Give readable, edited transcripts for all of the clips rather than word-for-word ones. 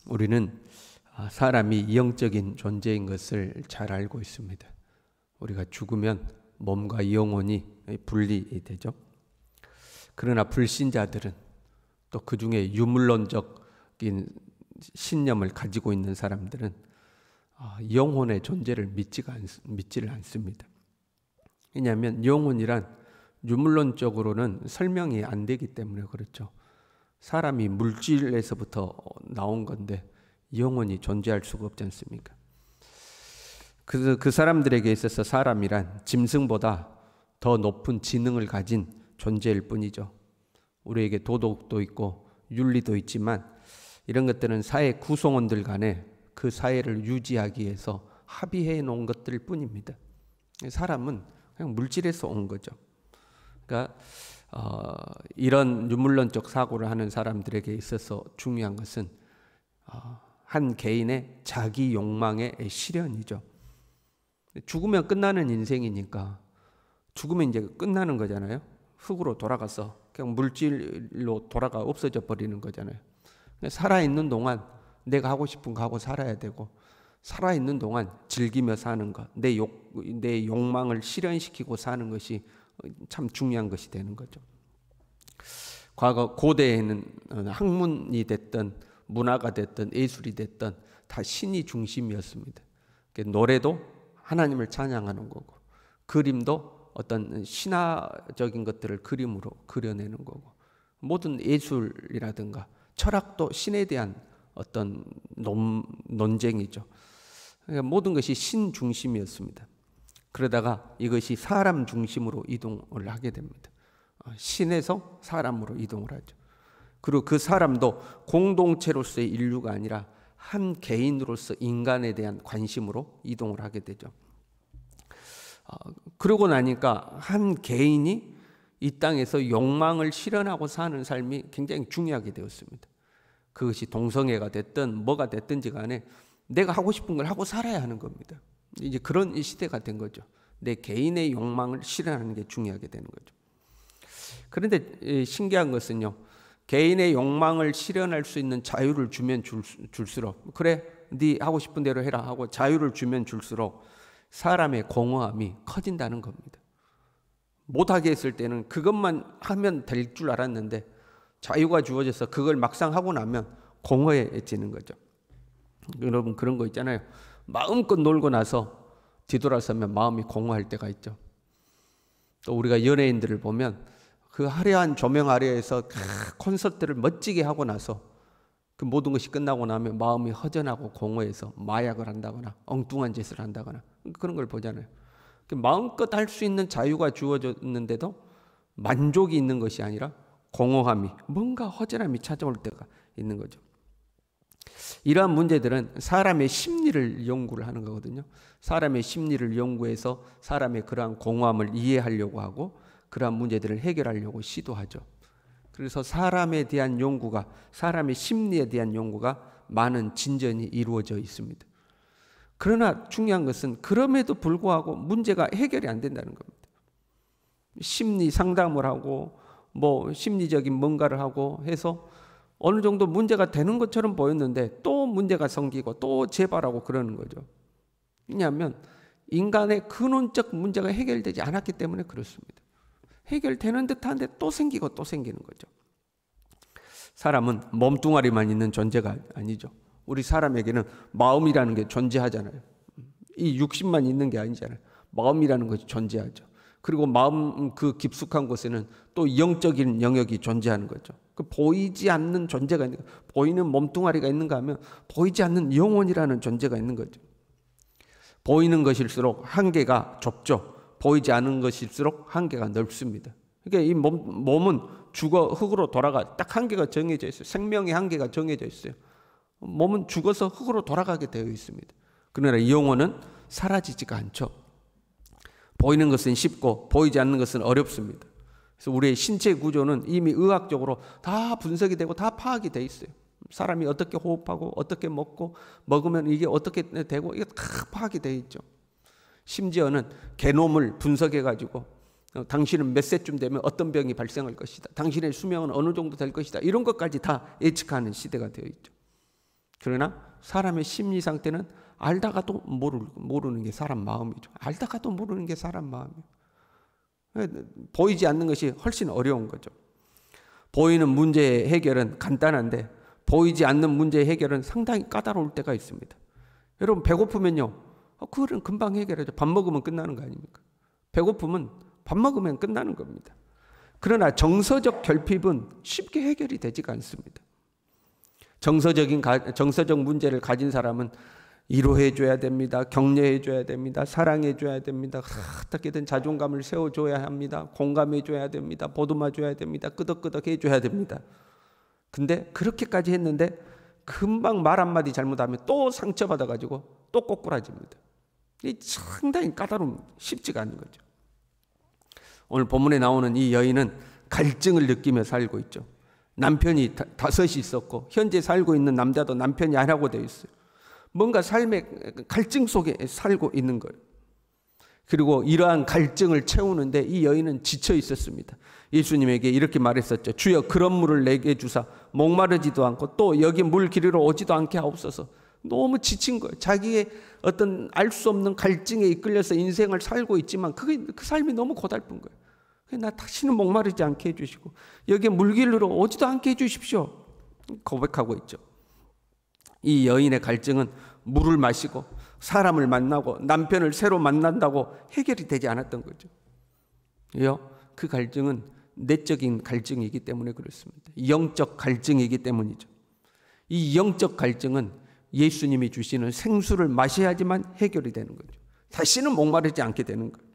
우리는 사람이 영적인 존재인 것을 잘 알고 있습니다. 우리가 죽으면 몸과 영혼이 분리되죠. 그러나 불신자들은 또 그 중에 유물론적인 신념을 가지고 있는 사람들은 영혼의 존재를 믿지를 않습니다. 왜냐하면 영혼이란 유물론적으로는 설명이 안 되기 때문에 그렇죠. 사람이 물질에서부터 나온 건데 영혼이 존재할 수가 없지 않습니까? 그 사람들에게 있어서 사람이란 짐승보다 더 높은 지능을 가진 존재일 뿐이죠. 우리에게 도덕도 있고 윤리도 있지만 이런 것들은 사회 구성원들 간에 그 사회를 유지하기 위해서 합의해 놓은 것들 뿐입니다. 사람은 그냥 물질에서 온 거죠. 그러니까 이런 유물론적 사고를 하는 사람들에게 있어서 중요한 것은 한 개인의 자기 욕망의 실현이죠. 죽으면 끝나는 인생이니까 죽으면 이제 끝나는 거잖아요. 흙으로 돌아가서 그냥 물질로 돌아가 없어져 버리는 거잖아요. 살아있는 동안 내가 하고 싶은 거 하고 살아야 되고, 살아있는 동안 즐기며 사는 것, 내 욕망을 실현시키고 사는 것이 참 중요한 것이 되는 거죠. 과거 고대에는 학문이 됐든 문화가 됐든 예술이 됐든 다 신이 중심이었습니다. 노래도 하나님을 찬양하는 거고, 그림도 어떤 신화적인 것들을 그림으로 그려내는 거고, 모든 예술이라든가 철학도 신에 대한 어떤 논쟁이죠. 그러니까 모든 것이 신 중심이었습니다. 그러다가 이것이 사람 중심으로 이동을 하게 됩니다. 신에서 사람으로 이동을 하죠. 그리고 그 사람도 공동체로서의 인류가 아니라 한 개인으로서 인간에 대한 관심으로 이동을 하게 되죠. 그러고 나니까 한 개인이 이 땅에서 욕망을 실현하고 사는 삶이 굉장히 중요하게 되었습니다. 그것이 동성애가 됐든 뭐가 됐든지 간에 내가 하고 싶은 걸 하고 살아야 하는 겁니다. 이제 그런 시대가 된 거죠. 내 개인의 욕망을 실현하는 게 중요하게 되는 거죠. 그런데 신기한 것은요, 개인의 욕망을 실현할 수 있는 자유를 주면 줄수록, 그래 네 하고 싶은 대로 해라 하고 자유를 주면 줄수록 사람의 공허함이 커진다는 겁니다. 못하게 했을 때는 그것만 하면 될 줄 알았는데 자유가 주어져서 그걸 막상 하고 나면 공허해지는 거죠. 여러분 그런 거 있잖아요. 마음껏 놀고 나서 뒤돌아서면 마음이 공허할 때가 있죠. 또 우리가 연예인들을 보면 그 화려한 조명 아래에서 콘서트를 멋지게 하고 나서 그 모든 것이 끝나고 나면 마음이 허전하고 공허해서 마약을 한다거나 엉뚱한 짓을 한다거나 그런 걸 보잖아요. 마음껏 할 수 있는 자유가 주어졌는데도 만족이 있는 것이 아니라 공허함이, 뭔가 허전함이 찾아올 때가 있는 거죠. 이러한 문제들은 사람의 심리를 연구를 하는 거거든요. 사람의 심리를 연구해서 사람의 그러한 공허함을 이해하려고 하고 그러한 문제들을 해결하려고 시도하죠. 그래서 사람에 대한 연구가, 사람의 심리에 대한 연구가 많은 진전이 이루어져 있습니다. 그러나 중요한 것은 그럼에도 불구하고 문제가 해결이 안 된다는 겁니다. 심리 상담을 하고 뭐 심리적인 뭔가를 하고 해서 어느 정도 문제가 되는 것처럼 보였는데 또 문제가 생기고 또 재발하고 그러는 거죠. 왜냐하면 인간의 근원적 문제가 해결되지 않았기 때문에 그렇습니다. 해결되는 듯한데 또 생기고 또 생기는 거죠. 사람은 몸뚱아리만 있는 존재가 아니죠. 우리 사람에게는 마음이라는 게 존재하잖아요. 이 육신만 있는 게 아니잖아요. 마음이라는 것이 존재하죠. 그리고 마음 그 깊숙한 곳에는 또 영적인 영역이 존재하는 거죠. 그 보이지 않는 존재가 있는 거예요. 보이는 몸뚱아리가 있는가 하면 보이지 않는 영혼이라는 존재가 있는 거죠. 보이는 것일수록 한계가 좁죠. 보이지 않은 것일수록 한계가 넓습니다. 그러니까 이 몸은 죽어 흙으로 돌아가 딱 한계가 정해져 있어요. 생명의 한계가 정해져 있어요. 몸은 죽어서 흙으로 돌아가게 되어 있습니다. 그러나 영혼은 사라지지가 않죠. 보이는 것은 쉽고 보이지 않는 것은 어렵습니다. 그래서 우리의 신체 구조는 이미 의학적으로 다 분석이 되고 다 파악이 되어 있어요. 사람이 어떻게 호흡하고 어떻게 먹고 먹으면 이게 어떻게 되고 이게 다 파악이 되어 있죠. 심지어는 게놈을 분석해가지고 당신은 몇 세쯤 되면 어떤 병이 발생할 것이다. 당신의 수명은 어느 정도 될 것이다. 이런 것까지 다 예측하는 시대가 되어 있죠. 그러나 사람의 심리 상태는 알다가도 모르는 게 사람 마음이죠. 알다가도 모르는 게 사람 마음이에요. 보이지 않는 것이 훨씬 어려운 거죠. 보이는 문제의 해결은 간단한데 보이지 않는 문제의 해결은 상당히 까다로울 때가 있습니다. 여러분 배고프면요, 그거는 금방 해결하죠. 밥 먹으면 끝나는 거 아닙니까? 배고픔은 밥 먹으면 끝나는 겁니다. 그러나 정서적 결핍은 쉽게 해결이 되지가 않습니다. 정서적 문제를 가진 사람은 위로해 줘야 됩니다. 격려해 줘야 됩니다. 사랑해 줘야 됩니다. 어떻게든 자존감을 세워 줘야 합니다. 공감해 줘야 됩니다. 보듬어 줘야 됩니다. 끄덕끄덕 해 줘야 됩니다. 근데 그렇게까지 했는데 금방 말 한마디 잘못하면 또 상처받아 가지고 또 꼬꾸라집니다. 이 상당히 까다로움, 쉽지가 않은 거죠. 오늘 본문에 나오는 이 여인은 갈증을 느끼며 살고 있죠. 남편이 다섯이 있었고 현재 살고 있는 남자도 남편이 하나고 되어 있어요. 뭔가 삶의 갈증 속에 살고 있는 거예요. 그리고 이러한 갈증을 채우는데 이 여인은 지쳐 있었습니다. 예수님에게 이렇게 말했었죠. 주여 그런 물을 내게 주사 목마르지도 않고 또 여기 물 기르러 오지도 않게 하옵소서. 너무 지친 거예요. 자기의 어떤 알 수 없는 갈증에 이끌려서 인생을 살고 있지만 그 삶이 너무 고달픈 거예요. 나 다시는 목마르지 않게 해주시고 여기에 물 기르러 오지도 않게 해주십시오. 고백하고 있죠. 이 여인의 갈증은 물을 마시고 사람을 만나고 남편을 새로 만난다고 해결이 되지 않았던 거죠. 그 갈증은 내적인 갈증이기 때문에 그렇습니다. 영적 갈증이기 때문이죠. 이 영적 갈증은 예수님이 주시는 생수를 마셔야지만 해결이 되는 거죠. 다시는 목마르지 않게 되는 거예요.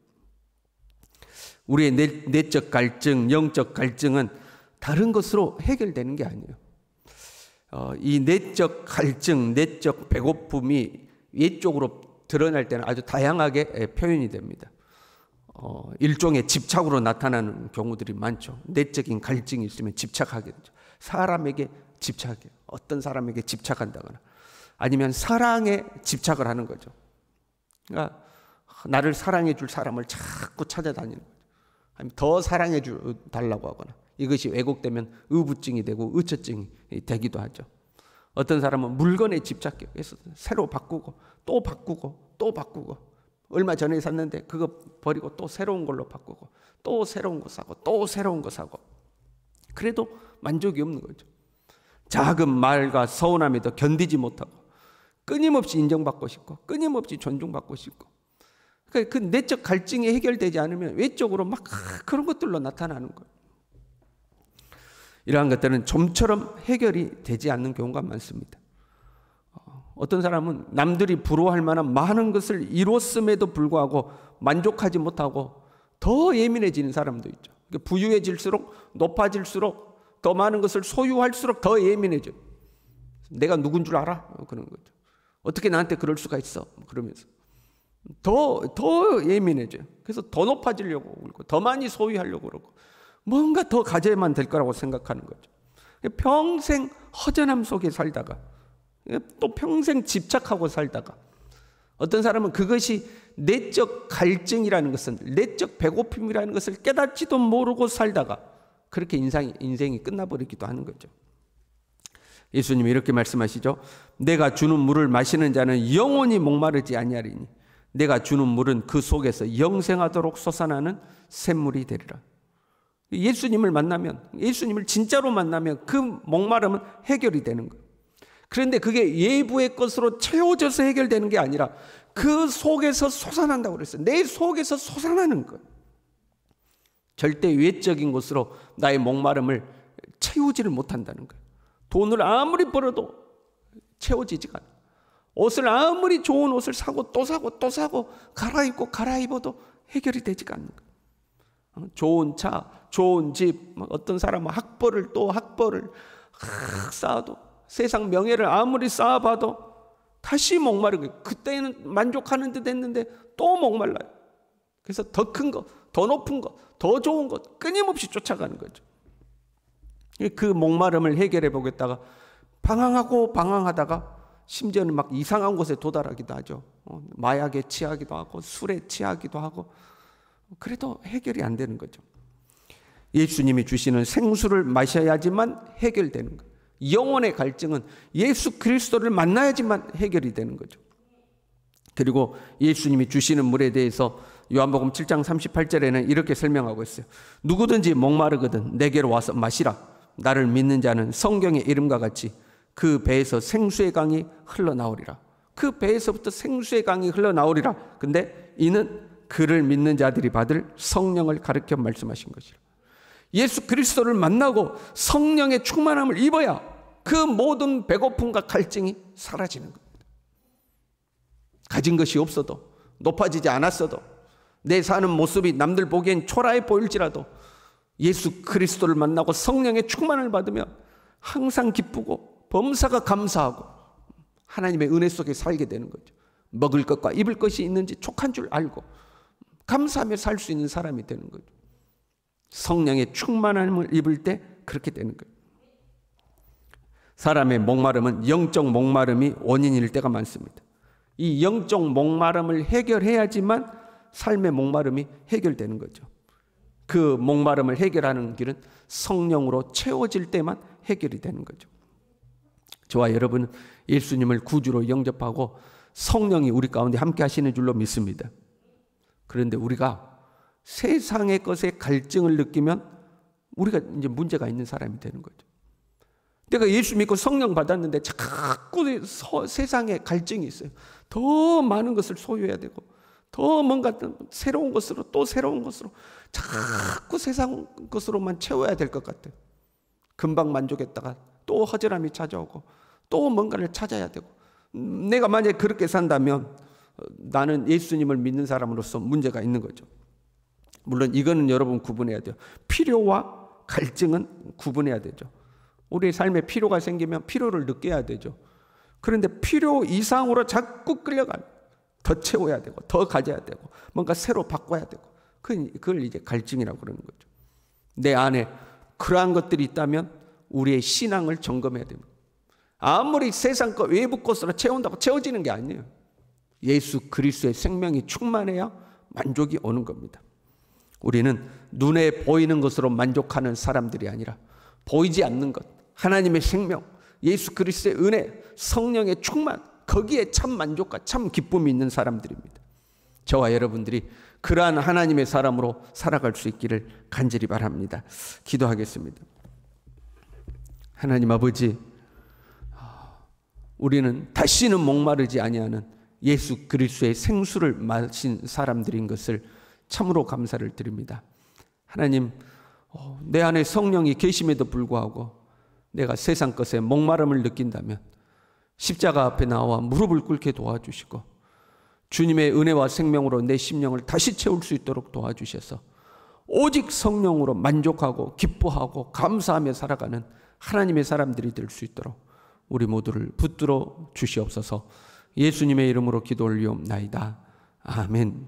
우리의 내적 갈증, 영적 갈증은 다른 것으로 해결되는 게 아니에요. 이 내적 갈증, 내적 배고픔이 외적으로 드러날 때는 아주 다양하게 표현이 됩니다. 일종의 집착으로 나타나는 경우들이 많죠. 내적인 갈증이 있으면 집착하게 되죠. 사람에게 집착해요. 어떤 사람에게 집착한다거나 아니면 사랑에 집착을 하는 거죠. 그러니까 나를 사랑해 줄 사람을 자꾸 찾아다니는 거죠. 아니면 더 사랑해 달라고 하거나 이것이 왜곡되면 의부증이 되고 의처증이 되기도 하죠. 어떤 사람은 물건에 집착해요. 그래서 새로 바꾸고 또 바꾸고 또 바꾸고 얼마 전에 샀는데 그거 버리고 또 새로운 걸로 바꾸고 또 새로운 거 사고 또 새로운 거 사고 그래도 만족이 없는 거죠. 작은 말과 서운함에도 견디지 못하고 끊임없이 인정받고 싶고 끊임없이 존중받고 싶고 그러니까 그 내적 갈증이 해결되지 않으면 외적으로 막 그런 것들로 나타나는 거예요. 이러한 것들은 좀처럼 해결이 되지 않는 경우가 많습니다. 어떤 사람은 남들이 부러워할 만한 많은 것을 이뤘음에도 불구하고 만족하지 못하고 더 예민해지는 사람도 있죠. 부유해질수록 높아질수록 더 많은 것을 소유할수록 더 예민해져. 내가 누군 줄 알아? 그런 거죠. 어떻게 나한테 그럴 수가 있어? 그러면서 더 예민해져요. 그래서 더 높아지려고 그러고 더 많이 소유하려고 그러고 뭔가 더 가져야만 될 거라고 생각하는 거죠. 평생 허전함 속에 살다가 또 평생 집착하고 살다가 어떤 사람은 그것이 내적 갈증이라는 것은 내적 배고픔이라는 것을 깨닫지도 모르고 살다가 그렇게 인생이 끝나버리기도 하는 거죠. 예수님이 이렇게 말씀하시죠. 내가 주는 물을 마시는 자는 영원히 목마르지 아니하리니 내가 주는 물은 그 속에서 영생하도록 솟아나는 샘물이 되리라. 예수님을 만나면 예수님을 진짜로 만나면 그 목마름은 해결이 되는 거예요. 그런데 그게 외부의 것으로 채워져서 해결되는 게 아니라 그 속에서 솟아난다고 그랬어요. 내 속에서 솟아나는 거예요. 절대 외적인 것으로 나의 목마름을 채우지를 못한다는 거예요. 돈을 아무리 벌어도 채워지지가 않아요. 옷을 아무리 좋은 옷을 사고 또 사고 또 사고 갈아입고 갈아입어도 해결이 되지가 않는 거예요. 좋은 차, 좋은 집, 어떤 사람은 학벌을 쌓아도 세상 명예를 아무리 쌓아봐도 다시 목마르고 그때는 만족하는 듯 했는데 또 목말라요. 그래서 더 큰 거, 더 높은 거, 더 좋은 것 끊임없이 쫓아가는 거죠. 그 목마름을 해결해 보겠다가 방황하다가 심지어는 막 이상한 곳에 도달하기도 하죠. 마약에 취하기도 하고 술에 취하기도 하고 그래도 해결이 안 되는 거죠. 예수님이 주시는 생수를 마셔야지만 해결되는 거예요. 영혼의 갈증은 예수 그리스도를 만나야지만 해결이 되는 거죠. 그리고 예수님이 주시는 물에 대해서 요한복음 7장 38절에는 이렇게 설명하고 있어요. 누구든지 목마르거든 내게로 와서 마시라. 나를 믿는 자는 성경의 이름과 같이 그 배에서 생수의 강이 흘러나오리라. 그 배에서부터 생수의 강이 흘러나오리라. 근데 이는 그를 믿는 자들이 받을 성령을 가르쳐 말씀하신 것이라. 예수 그리스도를 만나고 성령의 충만함을 입어야 그 모든 배고픔과 갈증이 사라지는 겁니다. 가진 것이 없어도, 높아지지 않았어도, 내 사는 모습이 남들 보기엔 초라해 보일지라도 예수 그리스도를 만나고 성령의 충만을 받으면 항상 기쁘고 범사가 감사하고 하나님의 은혜 속에 살게 되는 거죠. 먹을 것과 입을 것이 있는지 족한 줄 알고 감사하며 살 수 있는 사람이 되는 거죠. 성령의 충만함을 입을 때 그렇게 되는 거예요. 사람의 목마름은 영적 목마름이 원인일 때가 많습니다. 이 영적 목마름을 해결해야지만 삶의 목마름이 해결되는 거죠. 그 목마름을 해결하는 길은 성령으로 채워질 때만 해결이 되는 거죠. 저와 여러분은 예수님을 구주로 영접하고 성령이 우리 가운데 함께 하시는 줄로 믿습니다. 그런데 우리가 세상의 것에 갈증을 느끼면 우리가 이제 문제가 있는 사람이 되는 거죠. 내가 예수 믿고 성령 받았는데 자꾸 세상에 갈증이 있어요. 더 많은 것을 소유해야 되고 더 뭔가 새로운 것으로 또 새로운 것으로 자꾸 세상 것으로만 채워야 될 것 같아요. 금방 만족했다가 또 허전함이 찾아오고 또 뭔가를 찾아야 되고, 내가 만약에 그렇게 산다면 나는 예수님을 믿는 사람으로서 문제가 있는 거죠. 물론 이거는 여러분 구분해야 돼요. 필요와 갈증은 구분해야 되죠. 우리의 삶에 필요가 생기면 필요를 느껴야 되죠. 그런데 필요 이상으로 자꾸 끌려가는, 더 채워야 되고 더 가져야 되고 뭔가 새로 바꿔야 되고, 그걸 이제 갈증이라고 그러는 거죠. 내 안에 그러한 것들이 있다면 우리의 신앙을 점검해야 됩니다. 아무리 세상 것 외부 것으로 채운다고 채워지는 게 아니에요. 예수 그리스도의 생명이 충만해야 만족이 오는 겁니다. 우리는 눈에 보이는 것으로 만족하는 사람들이 아니라 보이지 않는 것, 하나님의 생명, 예수 그리스도의 은혜, 성령의 충만, 거기에 참 만족과 참 기쁨이 있는 사람들입니다. 저와 여러분들이 그러한 하나님의 사람으로 살아갈 수 있기를 간절히 바랍니다. 기도하겠습니다. 하나님 아버지, 우리는 다시는 목마르지 아니하는 예수 그리스도의 생수를 마신 사람들인 것을 참으로 감사를 드립니다. 하나님, 내 안에 성령이 계심에도 불구하고 내가 세상 것에 목마름을 느낀다면 십자가 앞에 나와 무릎을 꿇게 도와주시고 주님의 은혜와 생명으로 내 심령을 다시 채울 수 있도록 도와주셔서 오직 성령으로 만족하고 기뻐하고 감사하며 살아가는 하나님의 사람들이 될 수 있도록 우리 모두를 붙들어 주시옵소서. 예수님의 이름으로 기도 올리옵나이다. 아멘.